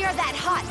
They're that hot.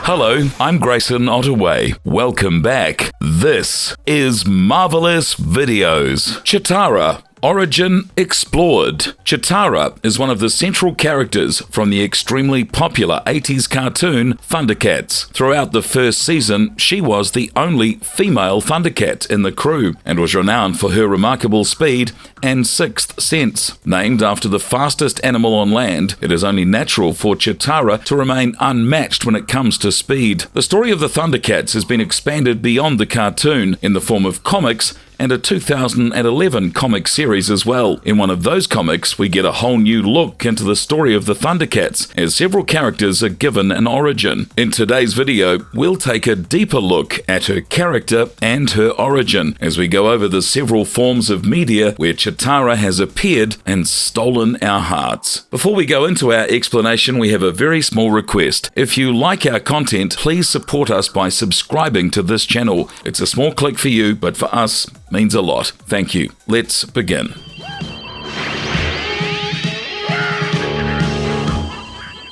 Hello, I'm Grayson Ottaway. Welcome back. This is Marvelous Videos. Cheetara. Origin explored. Cheetara is one of the central characters from the extremely popular 80s cartoon Thundercats. Throughout the first season, she was the only female Thundercat in the crew and was renowned for her remarkable speed and sixth sense. Named after the fastest animal on land, it is only natural for Cheetara to remain unmatched when it comes to speed. The story of the Thundercats has been expanded beyond the cartoon in the form of comics and a 2011 comic series as well. In one of those comics, we get a whole new look into the story of the Thundercats, as several characters are given an origin. In today's video, we'll take a deeper look at her character and her origin, as we go over the several forms of media where Cheetara has appeared and stolen our hearts. Before we go into our explanation, we have a very small request. If you like our content, please support us by subscribing to this channel. It's a small click for you, but for us, means a lot. Thank you. Let's begin.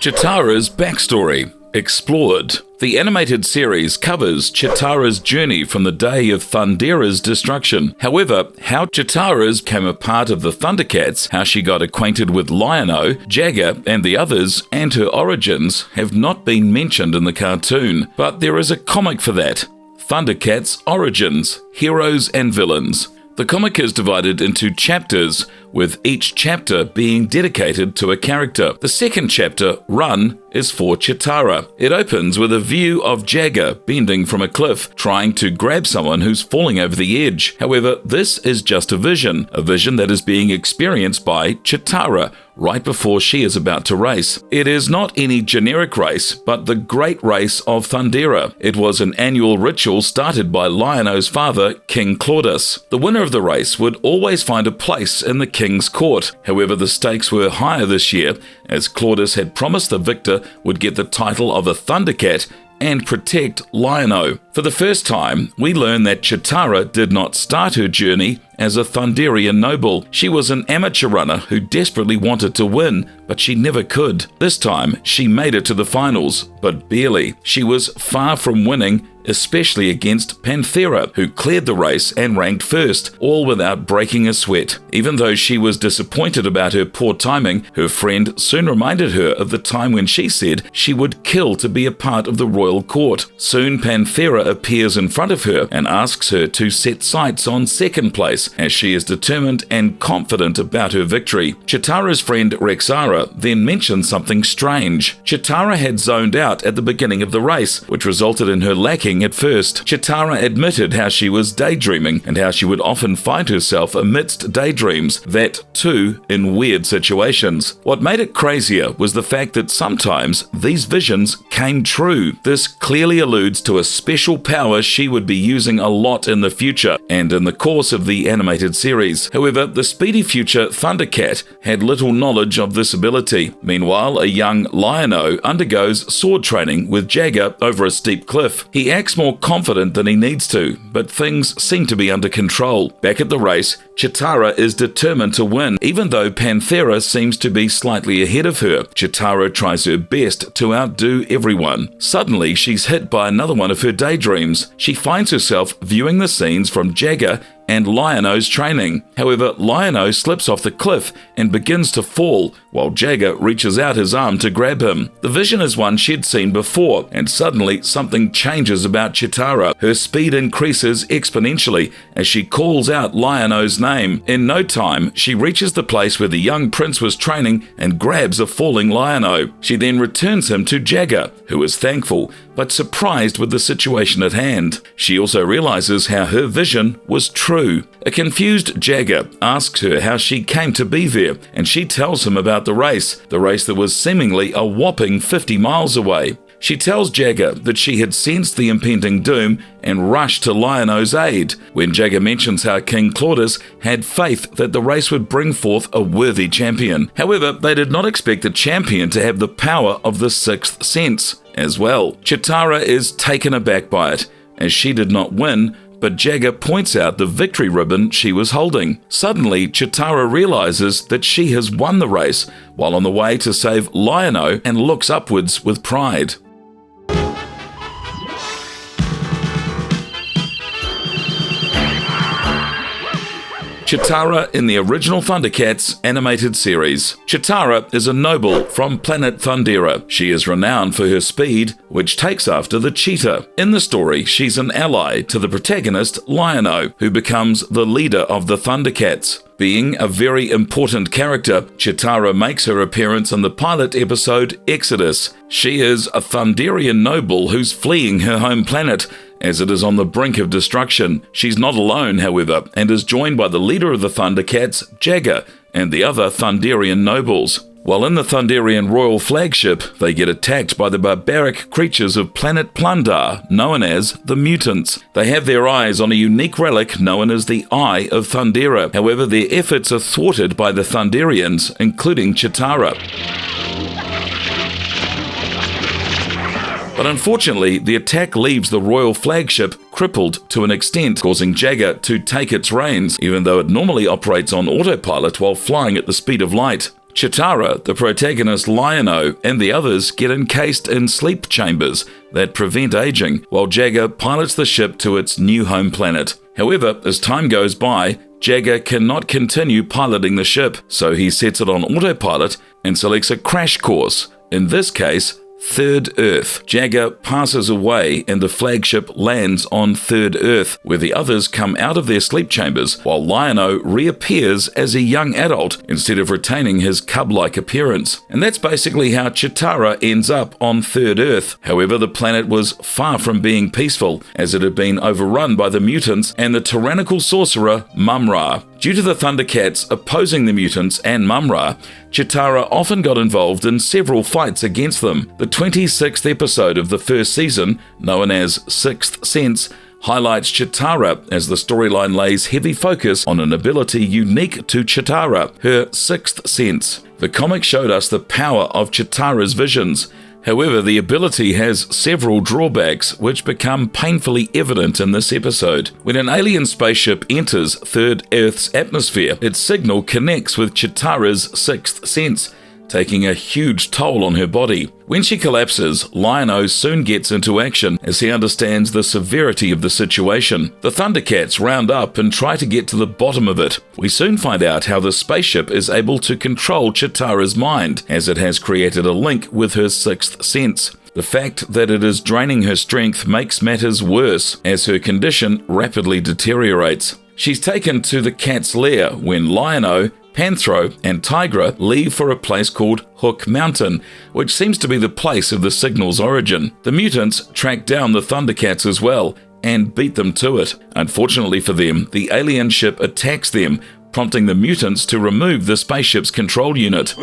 Cheetara's backstory. Explored. The animated series covers Cheetara's journey from the day of Thundera's destruction. However, how Cheetara became a part of the Thundercats, how she got acquainted with Lion-O, Jagger, and the others, and her origins have not been mentioned in the cartoon. But there is a comic for that. Thundercats Origins, Heroes and Villains. The comic is divided into chapters, with each chapter being dedicated to a character. The second chapter, Run, is for Cheetara. It opens with a view of Jagger bending from a cliff, trying to grab someone who's falling over the edge. However, this is just a vision that is being experienced by Cheetara right before she is about to race. It is not any generic race, but the Great Race of Thundera. It was an annual ritual started by Lion-O's father, King Claudius. The winner of the race would always find a place in the king's court. However, the stakes were higher this year, as Claudius had promised the victor would get the title of a Thundercat and protect Lion-O. For the first time, we learn that Cheetara did not start her journey as a Thunderian noble. She was an amateur runner who desperately wanted to win, but she never could. This time, she made it to the finals, but barely. She was far from winning, especially against Panthera, who cleared the race and ranked first, all without breaking a sweat. Even though she was disappointed about her poor timing, her friend soon reminded her of the time when she said she would kill to be a part of the royal court. Soon Panthera appears in front of her and asks her to set sights on second place, as she is determined and confident about her victory. Cheetara's friend Rexara then mentions something strange. Cheetara had zoned out at the beginning of the race, which resulted in her lacking at first. Cheetara admitted how she was daydreaming and how she would often find herself amidst daydreams, that too in weird situations. What made it crazier was the fact that sometimes these visions came true. This clearly alludes to a special power she would be using a lot in the future and in the course of the animated series. However, the speedy future Thundercat had little knowledge of this ability. Meanwhile, a young Lion-O undergoes sword training with Jagger over a steep cliff. He acts more confident than he needs to, but things seem to be under control. Back at the race, Cheetara is determined to win, even though Panthera seems to be slightly ahead of her. Cheetara tries her best to outdo everyone. Suddenly, she's hit by another one of her daydreams. She finds herself viewing the scenes from Jagger and Lion-O's training. However, Lion-O slips off the cliff and begins to fall, while Jagger reaches out his arm to grab him. The vision is one she'd seen before, and suddenly something changes about Cheetara. Her speed increases exponentially as she calls out Lion-O's name. In no time, she reaches the place where the young prince was training and grabs a falling Lion-O. She then returns him to Jagger, who is thankful, but surprised with the situation at hand. She also realizes how her vision was true. A confused Jagger asks her how she came to be there, and she tells him about the race that was seemingly a whopping 50 miles away. She tells Jagger that she had sensed the impending doom and rushed to Lion-O's aid, when Jagger mentions how King Claudius had faith that the race would bring forth a worthy champion. However, they did not expect the champion to have the power of the sixth sense as well. Cheetara is taken aback by it, as she did not win, but Jagger points out the victory ribbon she was holding. Suddenly, Cheetara realizes that she has won the race while on the way to save Lion-O and looks upwards with pride. Cheetara in the original Thundercats animated series. Cheetara is a noble from planet Thundera. She is renowned for her speed, which takes after the cheetah. In the story, she's an ally to the protagonist Lion-O, who becomes the leader of the Thundercats. Being a very important character, Cheetara makes her appearance in the pilot episode Exodus. She is a Thunderian noble who's fleeing her home planet, as it is on the brink of destruction. She's not alone, however, and is joined by the leader of the Thundercats, Jagger, and the other Thunderian nobles. While in the Thunderian royal flagship, they get attacked by the barbaric creatures of planet Plundar, known as the Mutants. They have their eyes on a unique relic known as the Eye of Thundera. However, their efforts are thwarted by the Thunderians, including Cheetara. But unfortunately, the attack leaves the royal flagship crippled to an extent, causing Jagger to take its reins, even though it normally operates on autopilot while flying at the speed of light. Cheetara, the protagonist Lion-O, and the others get encased in sleep chambers that prevent aging, while Jagger pilots the ship to its new home planet. However, as time goes by, Jagger cannot continue piloting the ship, so he sets it on autopilot and selects a crash course, in this case, Third Earth. Jagger passes away and the flagship lands on Third Earth, where the others come out of their sleep chambers, while Lion-O reappears as a young adult instead of retaining his cub-like appearance. And that's basically how Cheetara ends up on Third Earth. However, the planet was far from being peaceful, as it had been overrun by the mutants and the tyrannical sorcerer Mum-Ra. Due to the Thundercats opposing the mutants and Mum-Ra, Cheetara often got involved in several fights against them. The 26th episode of the first season, known as Sixth Sense, highlights Cheetara as the storyline lays heavy focus on an ability unique to Cheetara, her sixth sense. The comic showed us the power of Cheetara's visions. However, the ability has several drawbacks which become painfully evident in this episode. When an alien spaceship enters Third Earth's atmosphere, its signal connects with Cheetara's sixth sense, taking a huge toll on her body. When she collapses, Lion-O soon gets into action as he understands the severity of the situation. The Thundercats round up and try to get to the bottom of it. We soon find out how the spaceship is able to control Cheetara's mind, as it has created a link with her sixth sense. The fact that it is draining her strength makes matters worse, as her condition rapidly deteriorates. She's taken to the cat's lair when Lion-O, Panthro and Tigra leave for a place called Hook Mountain, which seems to be the place of the signal's origin. The mutants track down the Thundercats as well and beat them to it. Unfortunately for them, the alien ship attacks them, prompting the mutants to remove the spaceship's control unit.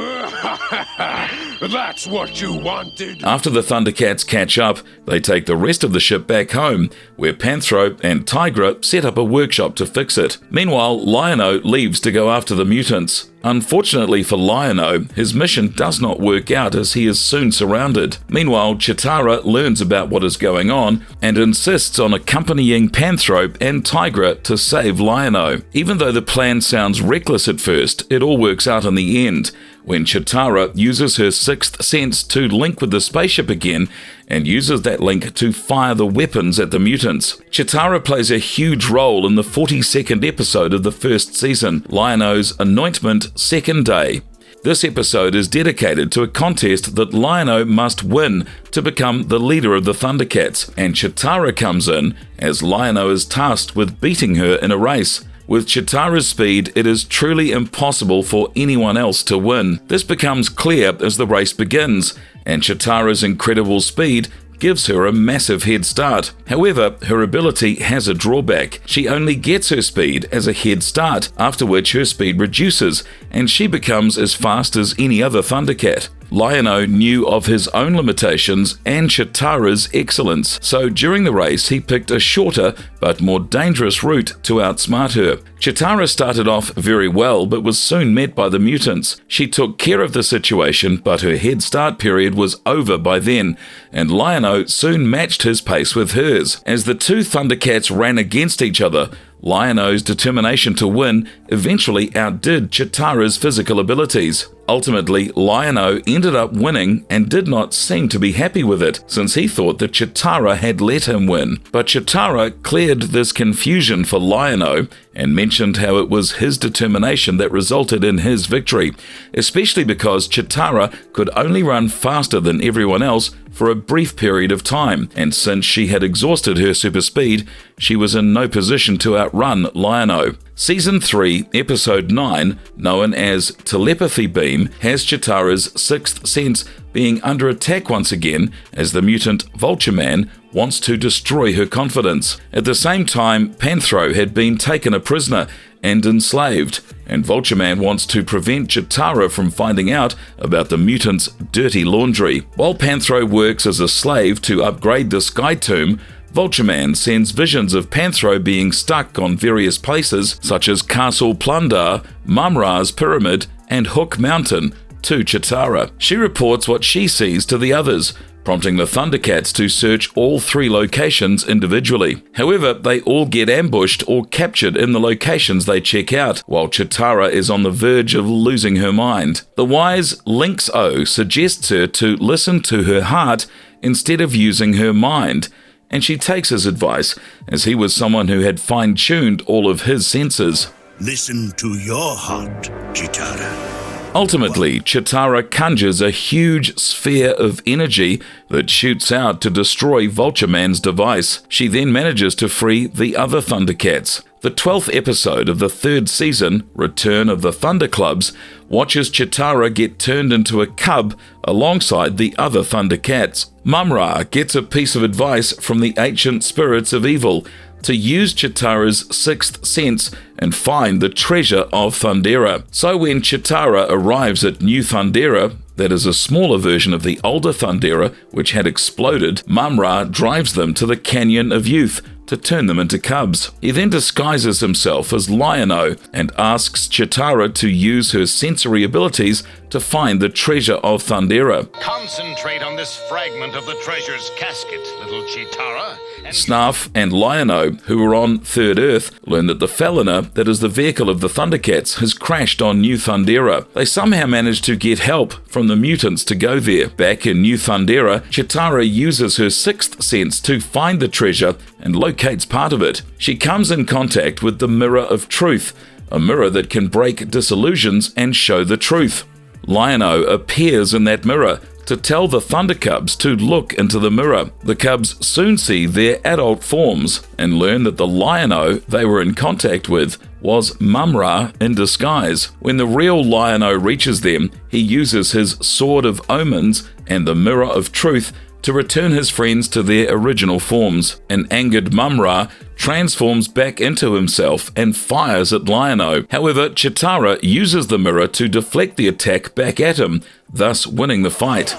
That's what you wanted. After the Thundercats catch up, they take the rest of the ship back home, where Panthro and Tigra set up a workshop to fix it. Meanwhile, Lion-O leaves to go after the mutants. Unfortunately for Lion-O, his mission does not work out as he is soon surrounded. Meanwhile, Cheetara learns about what is going on and insists on accompanying Panthro and Tigra to save Lion-O. Even though the plan sounds reckless at first, it all works out in the end, when Cheetara uses her sixth sense to link with the spaceship again and uses that link to fire the weapons at the mutants. Cheetara plays a huge role in the 42nd episode of the first season, Lion-O's Anointment Second Day. This episode is dedicated to a contest that Lion-O must win to become the leader of the Thundercats, and Cheetara comes in as Lion-O is tasked with beating her in a race. With Cheetara's speed, it is truly impossible for anyone else to win. This becomes clear as the race begins, and Cheetara's incredible speed gives her a massive head start. However, her ability has a drawback. She only gets her speed as a head start, after which her speed reduces, and she becomes as fast as any other Thundercat. Lion-O knew of his own limitations and Cheetara's excellence, so during the race he picked a shorter but more dangerous route to outsmart her. Cheetara started off very well but was soon met by the mutants. She took care of the situation, but her head start period was over by then, and Lion-O soon matched his pace with hers. As the two Thundercats ran against each other, Lion-O's determination to win eventually outdid Cheetara's physical abilities. Ultimately, Lion-O ended up winning and did not seem to be happy with it, since he thought that Cheetara had let him win. But Cheetara cleared this confusion for Lion-O and mentioned how it was his determination that resulted in his victory, especially because Cheetara could only run faster than everyone else for a brief period of time, and since she had exhausted her super speed, she was in no position to outrun Lion-O. Season 3, Episode 9, known as Telepathy Beam, has Cheetara's sixth sense being under attack once again as the mutant Vulture Man wants to destroy her confidence. At the same time, Panthro had been taken a prisoner and enslaved, and Vulture Man wants to prevent Cheetara from finding out about the mutant's dirty laundry. While Panthro works as a slave to upgrade the Sky Tomb, Vulture Man sends visions of Panthro being stuck on various places such as Castle Plundar, Mumra's Pyramid, and Hook Mountain to Cheetara. She reports what she sees to the others, prompting the Thundercats to search all three locations individually. However, they all get ambushed or captured in the locations they check out, while Cheetara is on the verge of losing her mind. The wise Lynx-O suggests her to listen to her heart instead of using her mind, and she takes his advice, as he was someone who had fine-tuned all of his senses. Listen to your heart, Cheetara. Ultimately, Cheetara conjures a huge sphere of energy that shoots out to destroy Vulture Man's device. She then manages to free the other Thundercats. The 12th episode of the third season, Return of the Thunderclubs, watches Cheetara get turned into a cub alongside the other Thundercats. Mumra gets a piece of advice from the ancient spirits of evil to use Cheetara's sixth sense and find the treasure of Thundera. So when Cheetara arrives at New Thundera, that is a smaller version of the older Thundera which had exploded, Mumra drives them to the Canyon of Youth to turn them into cubs. He then disguises himself as Lion-O and asks Cheetara to use her sensory abilities to find the treasure of Thundera. Concentrate on this fragment of the treasure's casket, little Cheetara. Snarf and Lion-O, who were on Third Earth, learn that the Feliner, that is the vehicle of the Thundercats, has crashed on New Thundera. They somehow manage to get help from the mutants to go there. Back in New Thundera, Cheetara uses her sixth sense to find the treasure and locates part of it. She comes in contact with the Mirror of Truth, a mirror that can break disillusions and show the truth. Lion-O appears in that mirror to tell the Thunder Cubs to look into the mirror. The Cubs soon see their adult forms and learn that the Lion-O they were in contact with was Mumra in disguise. When the real Lion-O reaches them, he uses his Sword of Omens and the Mirror of Truth to return his friends to their original forms. An angered Mumra transforms back into himself and fires at Lion-O. However, Cheetara uses the mirror to deflect the attack back at him, thus winning the fight.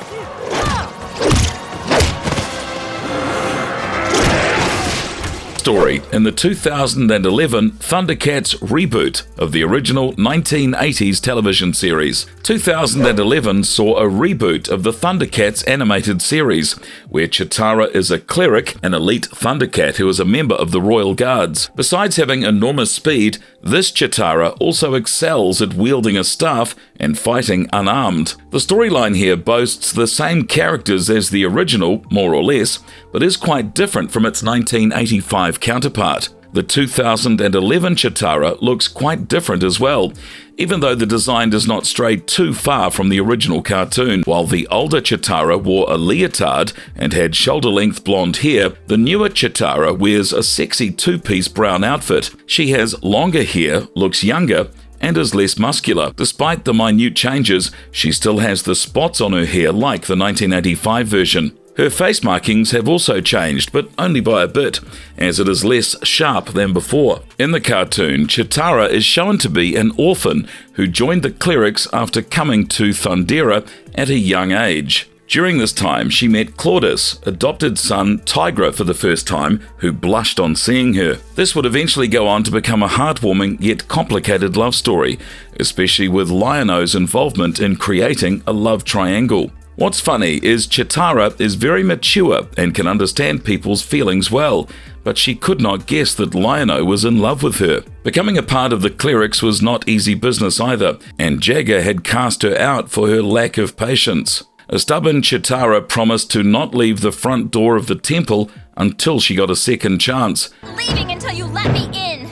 Story in the 2011 Thundercats reboot of the original 1980s television series. 2011 saw a reboot of the Thundercats animated series, where Cheetara is a cleric, an elite Thundercat who is a member of the Royal Guards. Besides having enormous speed, this Cheetara also excels at wielding a staff and fighting unarmed. The storyline here boasts the same characters as the original, more or less, but is quite different from its 1985 counterpart. The 2011 Cheetara looks quite different as well, even though the design does not stray too far from the original cartoon. While the older Cheetara wore a leotard and had shoulder-length blonde hair, the newer Cheetara wears a sexy two-piece brown outfit. She has longer hair, looks younger, and is less muscular. Despite the minute changes, she still has the spots on her hair like the 1985 version. Her face markings have also changed, but only by a bit, as it is less sharp than before. In the cartoon, Cheetara is shown to be an orphan who joined the clerics after coming to Thundera at a young age. During this time, she met Claudius' adopted son Tigra for the first time, who blushed on seeing her. This would eventually go on to become a heartwarming yet complicated love story, especially with Lion-O's involvement in creating a love triangle. What's funny is Cheetara is very mature and can understand people's feelings well, but she could not guess that Lion-O was in love with her. Becoming a part of the clerics was not easy business either, and Jagger had cast her out for her lack of patience. A stubborn Cheetara promised to not leave the front door of the temple until she got a second chance. Leaving until you let me in!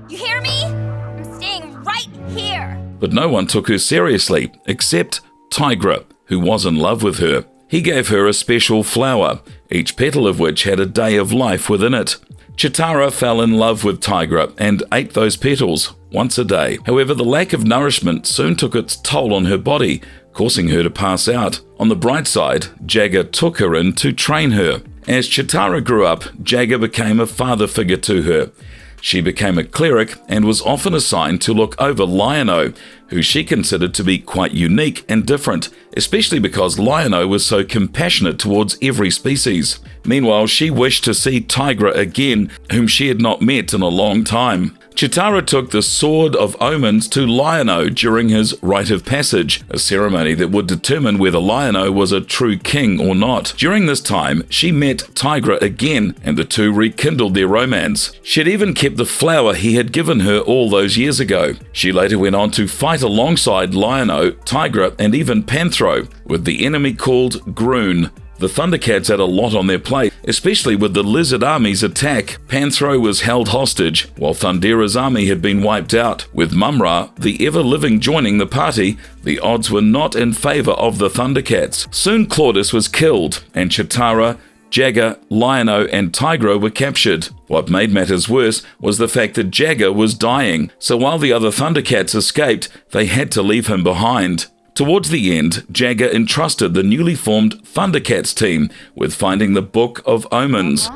You hear me? I'm staying right here! But no one took her seriously, except Tigra, who was in love with her. He gave her a special flower, each petal of which had a day of life within it. Cheetara fell in love with Tigra and ate those petals once a day. However, the lack of nourishment soon took its toll on her body, causing her to pass out. On the bright side, Jagger took her in to train her. As Cheetara grew up, Jagger became a father figure to her. She became a cleric and was often assigned to look over Lion-O, who she considered to be quite unique and different, especially because Lion-O was so compassionate towards every species. Meanwhile, she wished to see Tigra again, whom she had not met in a long time. Cheetara took the Sword of Omens to Lion-O during his rite of passage, a ceremony that would determine whether Lion-O was a true king or not. During this time, she met Tigra again, and the two rekindled their romance. She had even kept the flower he had given her all those years ago. She later went on to fight alongside Lion-O, Tigra, and even Panthro, with the enemy called Groon. The Thundercats had a lot on their plate, especially with the Lizard Army's attack. Panthro was held hostage, while Thundera's army had been wiped out. With Mum-Ra, the ever-living, joining the party, the odds were not in favor of the Thundercats. Soon Claudius was killed, and Cheetara, Jagger, Lion-O, and Tigra were captured. What made matters worse was the fact that Jagger was dying, so while the other Thundercats escaped, they had to leave him behind. Towards the end, Jagger entrusted the newly formed Thundercats team with finding the Book of Omens.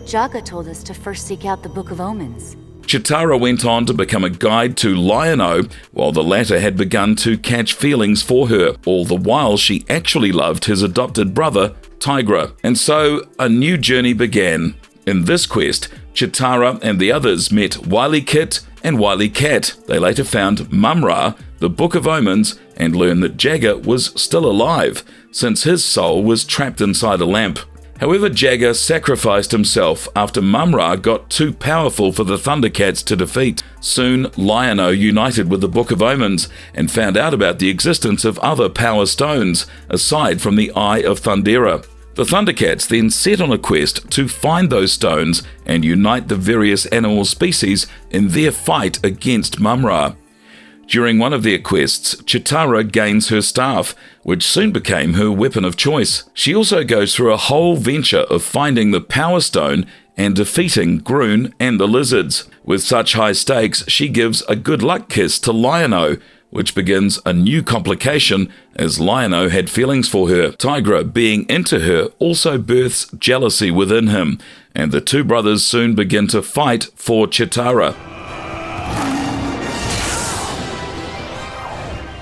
Jagger told us to first seek out the Book of Omens. Cheetara went on to become a guide to Lion-O, while the latter had begun to catch feelings for her, all the while she actually loved his adopted brother, Tigra. And so, a new journey began. In this quest, Cheetara and the others met Wily Kit and Wily Cat. They later found Mum-Ra, the Book of Omens, and learned that Jagger was still alive, since his soul was trapped inside a lamp. However, Jagger sacrificed himself after Mum-Ra got too powerful for the Thundercats to defeat. Soon, Lion-O united with the Book of Omens and found out about the existence of other power stones, aside from the Eye of Thundera. The Thundercats then set on a quest to find those stones and unite the various animal species in their fight against Mum-Ra. During one of their quests, Cheetara gains her staff, which soon became her weapon of choice. She also goes through a whole venture of finding the Power Stone and defeating Groon and the lizards. With such high stakes, she gives a good luck kiss to Lion-O, which begins a new complication as Lion-O had feelings for her. Tigra, being into her, also births jealousy within him, and the two brothers soon begin to fight for Cheetara.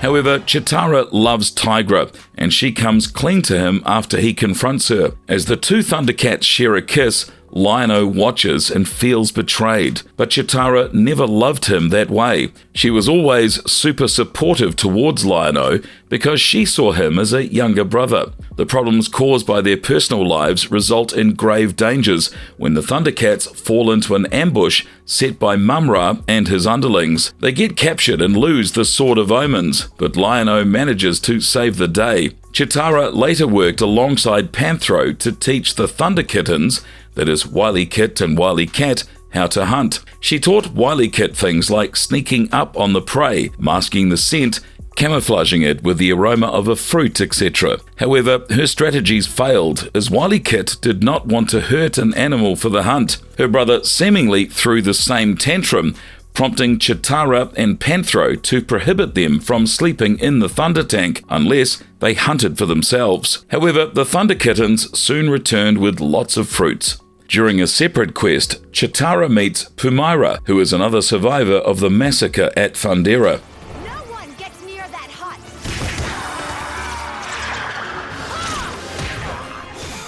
However, Cheetara loves Tigra, and she comes clean to him after he confronts her. As the two Thundercats share a kiss, Lion-O watches and feels betrayed, but Cheetara never loved him that way. She was always super supportive towards Lion-O because she saw him as a younger brother. The problems caused by their personal lives result in grave dangers when the Thundercats fall into an ambush set by Mum-Ra and his underlings. They get captured and lose the Sword of Omens, but Lion-O manages to save the day. Cheetara later worked alongside Panthro to teach the Thunder Kittens, that is Wily Kit and Wily Cat, how to hunt. She taught Wily Kit things like sneaking up on the prey, masking the scent, camouflaging it with the aroma of a fruit, etc. However, her strategies failed, as Wily Kit did not want to hurt an animal for the hunt. Her brother seemingly threw the same tantrum, prompting Cheetara and Panthro to prohibit them from sleeping in the Thunder Tank unless they hunted for themselves. However, the Thunder Kittens soon returned with lots of fruits. During a separate quest, Cheetara meets Pumaira, who is another survivor of the massacre at Thundera. No one gets near that hut.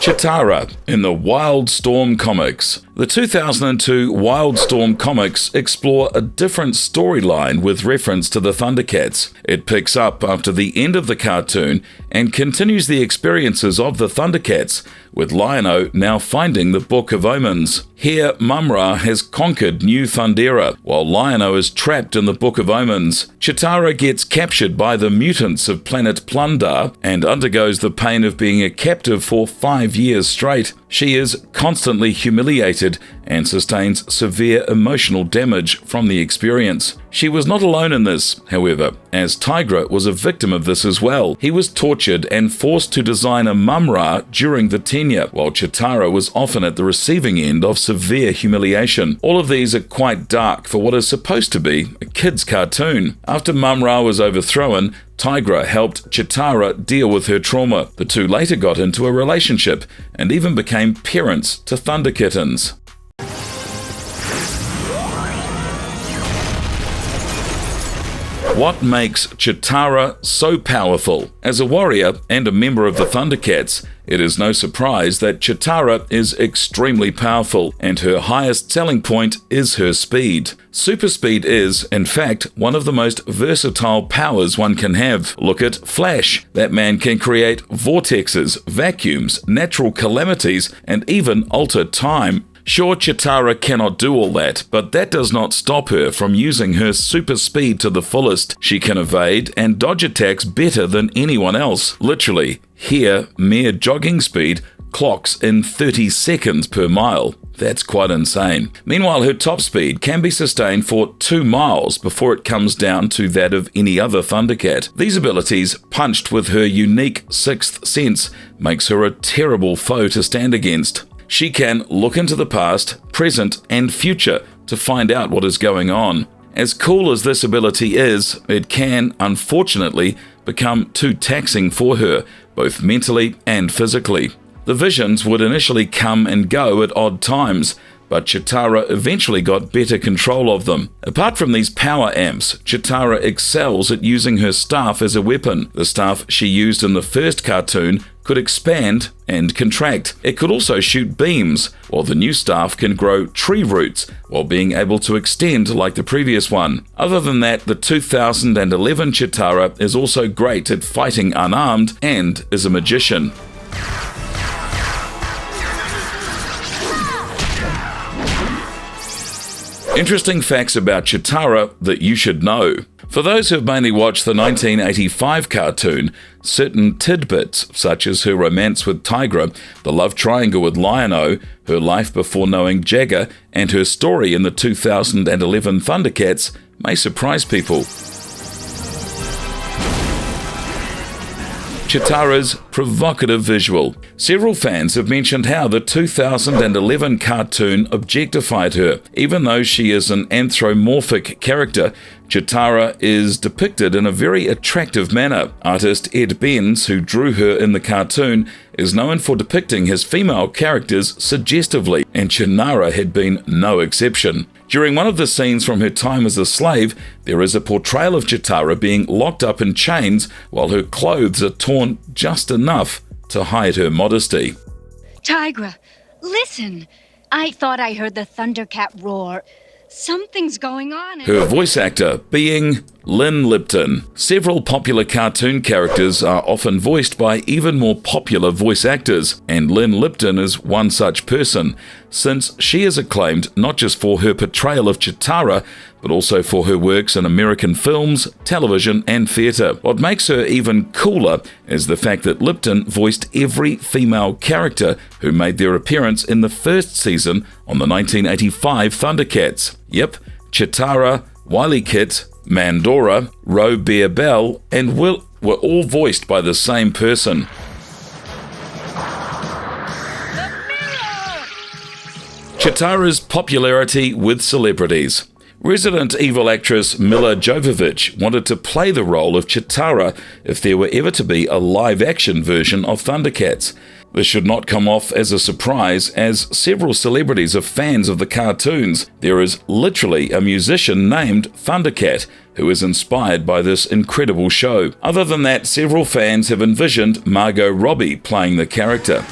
Cheetara in the Wildstorm comics. The 2002 Wildstorm comics explore a different storyline with reference to the Thundercats. It picks up after the end of the cartoon and continues the experiences of the Thundercats, with Lion-O now finding the Book of Omens. Here, Mumra has conquered New Thundera, while Lion-O is trapped in the Book of Omens. Cheetara gets captured by the mutants of planet Plundar and undergoes the pain of being a captive for 5 years straight. She is constantly humiliated and sustains severe emotional damage from the experience. She was not alone in this, however, as Tigra was a victim of this as well. He was tortured and forced to design a Mumra during the tenure, while Cheetara was often at the receiving end of severe humiliation. All of these are quite dark for what is supposed to be a kid's cartoon. After Mumra was overthrown, Tigra helped Cheetara deal with her trauma. The two later got into a relationship and even became parents to Thunder Kittens. What makes Cheetara so powerful? As a warrior and a member of the Thundercats, it is no surprise that Cheetara is extremely powerful, and her highest selling point is her speed. Super speed is, in fact, one of the most versatile powers one can have. Look at Flash. That man can create vortexes, vacuums, natural calamities, and even alter time. Sure, Cheetara cannot do all that, but that does not stop her from using her super speed to the fullest. She can evade and dodge attacks better than anyone else. Literally, here, mere jogging speed clocks in 30 seconds per mile. That's quite insane. Meanwhile, her top speed can be sustained for 2 miles before it comes down to that of any other Thundercat. These abilities, punched with her unique sixth sense, makes her a terrible foe to stand against. She can look into the past, present, and future to find out what is going on. As cool as this ability is, it can, unfortunately, become too taxing for her, both mentally and physically. The visions would initially come and go at odd times, but Cheetara eventually got better control of them. Apart from these power amps, Cheetara excels at using her staff as a weapon. The staff she used in the first cartoon could expand and contract. It could also shoot beams, while the new staff can grow tree roots while being able to extend like the previous one. Other than that, the 2011 Cheetara is also great at fighting unarmed and is a magician. Interesting facts about Cheetara that you should know. For those who have mainly watched the 1985 cartoon, certain tidbits, such as her romance with Tigra, the love triangle with Lion-O, her life before knowing Jagger, and her story in the 2011 Thundercats, may surprise people. Cheetara's provocative visual. Several fans have mentioned how the 2011 cartoon objectified her. Even though she is an anthropomorphic character, Cheetara is depicted in a very attractive manner. Artist Ed Benz, who drew her in the cartoon, is known for depicting his female characters suggestively, and Cheetara had been no exception. During one of the scenes from her time as a slave, there is a portrayal of Cheetara being locked up in chains while her clothes are torn just enough to hide her modesty. Tigra, listen. I thought I heard the Thundercat roar. Something's going on. Her voice actor being Lynn Lipton. Several popular cartoon characters are often voiced by even more popular voice actors, and Lynn Lipton is one such person, since she is acclaimed not just for her portrayal of Cheetara, but also for her works in American films, television, and theatre. What makes her even cooler is the fact that Lipton voiced every female character who made their appearance in the first season on the 1985 Thundercats. Yep, Cheetara, Wily Kit, Mandora, Ro Bear Bell, and Will were all voiced by the same person. Cheetara's popularity with celebrities. Resident Evil actress Mila Jovovich wanted to play the role of Cheetara if there were ever to be a live-action version of Thundercats. This should not come off as a surprise, as several celebrities are fans of the cartoons. There is literally a musician named Thundercat who is inspired by this incredible show. Other than that, several fans have envisioned Margot Robbie playing the character.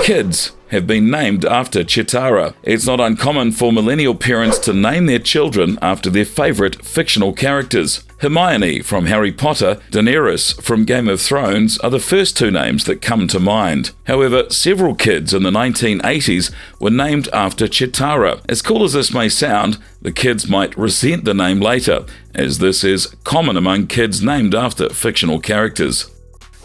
Kids have been named after Cheetara. It's not uncommon for millennial parents to name their children after their favourite fictional characters. Hermione from Harry Potter, Daenerys from Game of Thrones are the first two names that come to mind. However, several kids in the 1980s were named after Cheetara. As cool as this may sound, the kids might resent the name later, as this is common among kids named after fictional characters.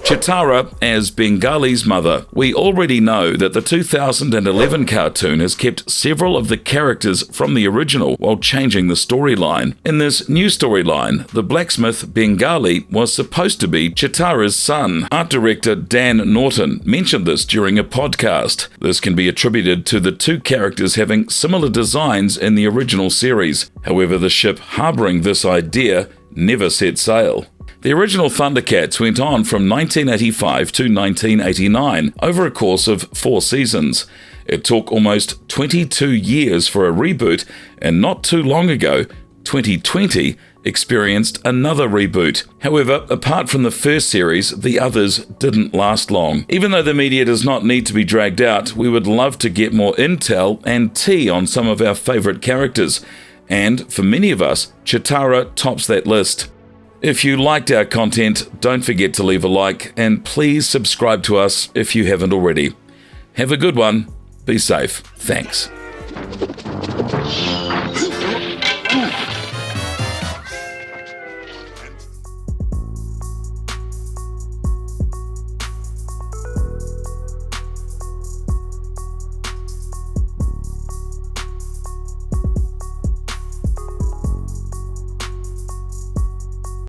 Cheetara as Bengali's mother. We already know that the 2011 cartoon has kept several of the characters from the original while changing the storyline. In this new storyline, the blacksmith Bengali was supposed to be Cheetara's son. Art director Dan Norton mentioned this during a podcast. This can be attributed to the two characters having similar designs in the original series. However, the ship harboring this idea never set sail. The original Thundercats went on from 1985 to 1989 over a course of 4 seasons. It took almost 22 years for a reboot, and not too long ago, 2020, experienced another reboot. However, apart from the first series, the others didn't last long. Even though the media does not need to be dragged out, we would love to get more intel and tea on some of our favourite characters. And for many of us, Cheetara tops that list. If you liked our content, don't forget to leave a like, and please subscribe to us if you haven't already. Have a good one. Be safe. Thanks.